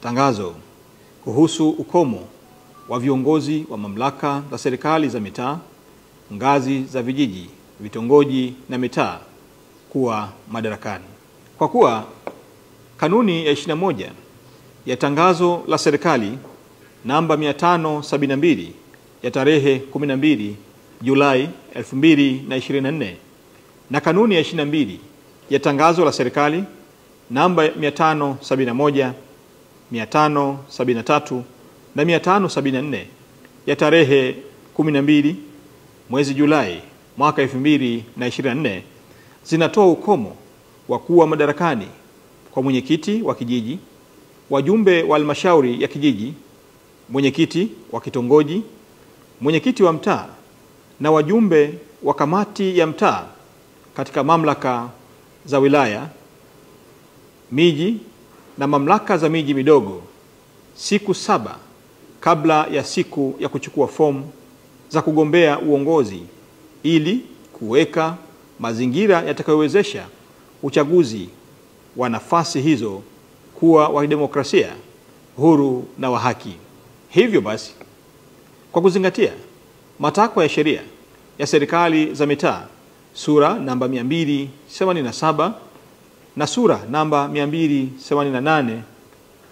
Tangazo kuhusu ukomo wa viongozi wa mamlaka za serikali za mitaa, ngazi za vijiji, vitongoji na mitaa kuwa madarakani. Kwa kuwa kanuni ya 21 ya tangazo la serikali namba 572 ya tarehe 12 Julai 2024 na kanuni ya 22 ya tangazo la serikali namba 571, 573 na 574 ya tarehe 12 mwezi Julai mwaka 2024 zinatoa ukomo wa kuwa madarakani kwa mwenyekiti wa kijiji, wajumbe wa halmashauri ya kijiji, mwenyekiti wa kitongoji, mwenyekiti wa mtaa na wajumbe wa kamati ya mtaa katika mamlaka za wilaya, miji na mamlaka za miji midogo siku 7 kabla ya siku ya kuchukua fomu za kugombea uongozi, ili kuweka mazingira yatakayowezesha uchaguzi wa nafasi hizo kuwa wa demokrasia, huru na wa haki. Hivyo basi, kwa kuzingatia matakwa ya sheria ya serikali za mitaa sura namba 287 na sura namba 288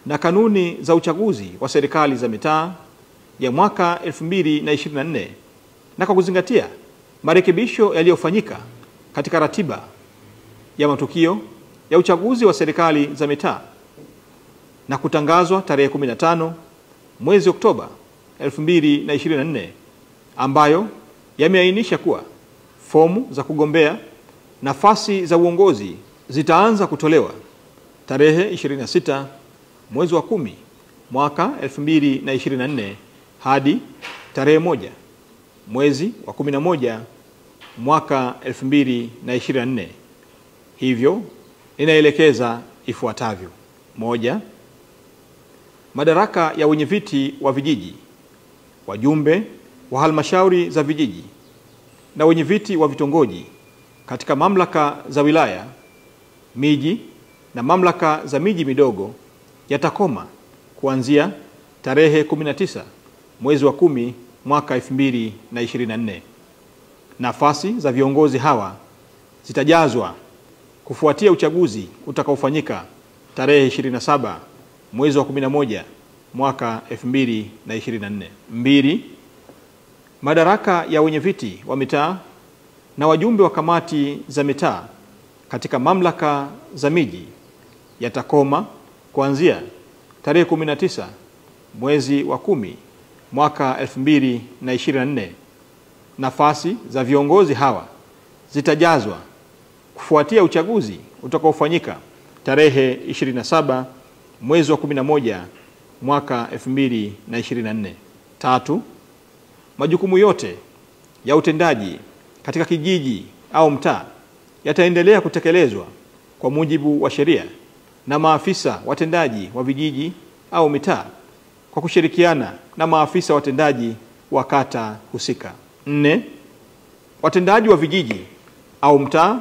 na kanuni za uchaguzi wa serikali za mitaa ya mwaka 2024, na kwa kuzingatia marekebisho yaliyofanyika katika ratiba ya matukio ya uchaguzi wa serikali za mitaa na kutangazwa tarehe 15 mwezi Oktoba 2024, ambayo yameainisha kuwa fomu za kugombea nafasi za uongozi zitaanza kutolewa tarehe 26 mwezi wa 10 mwaka 2024 hadi tarehe 1 mwezi wa 11 mwaka 2024. Hivyo inaelekeza ifuatavyo: 1. Madaraka ya wenyeviti wa vijiji, wajumbe wa halmashauri za vijiji na wenyeviti wa vitongoji katika mamlaka za wilaya, miji na mamlaka za miji midogo yatakoma kuanzia tarehe 19 mwezi wa 10 mwaka 2024. Nafasi za viongozi hawa zitajazwa kufuatia uchaguzi utakaofanyika tarehe 27 mwezi wa 11 mwaka 2024. 2. Madaraka ya wenyeviti wa mitaa na wajumbe wa kamati za mitaa katika mamlaka za miji yatakoma kuanzia tarehe 19 mwezi wa 10 mwaka 2024. Nafasi za viongozi hawa zitajazwa kufuatia uchaguzi utakaofanyika tarehe 27 mwezi wa 11 mwaka 2024. 3. Majukumu yote ya utendaji katika kijiji au mtaa yataendelea kutekelezwa kwa mujibu wa sheria na maafisa watendaji wa vijiji au mitaa kwa kushirikiana na maafisa watendaji wa kata husika. 4. Watendaji wa vijiji au mtaa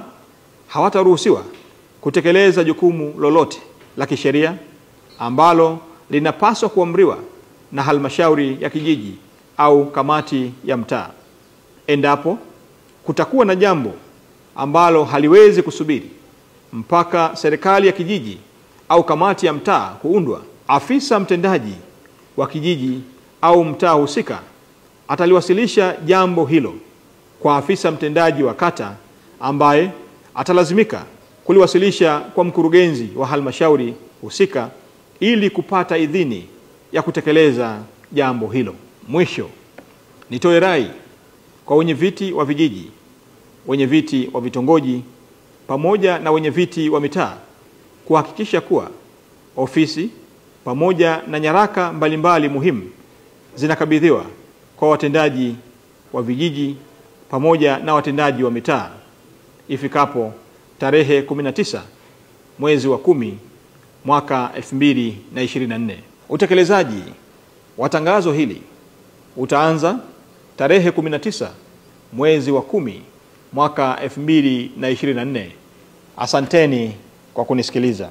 hawataruhusiwa kutekeleza jukumu lolote la kisheria ambalo linapaswa kuamriwa na halmashauri ya kijiji au kamati ya mtaa. Endapo kutakuwa na jambo ambalo haliwezi kusubiri mpaka serikali ya kijiji au kamati ya mtaa kuundwa, afisa mtendaji wa kijiji au mtaa husika ataliwasilisha jambo hilo kwa afisa mtendaji wa kata, ambaye atalazimika kuliwasilisha kwa mkurugenzi wa halmashauri husika ili kupata idhini ya kutekeleza jambo hilo. Mwisho, nitoe rai kwa wenyeviti wa vijiji, wenyeviti wa vitongoji pamoja na wenyeviti wa mitaa kuhakikisha kuwa ofisi pamoja na nyaraka mbalimbali muhimu zinakabidhiwa kwa watendaji wa vijiji pamoja na watendaji wa mitaa ifikapo tarehe 19 mwezi wa 10 mwaka 2024. Utekelezaji wa tangazo hili utaanza tarehe 19 mwezi wa 10 mwaka 2024. Asanteni kwa kunisikiliza.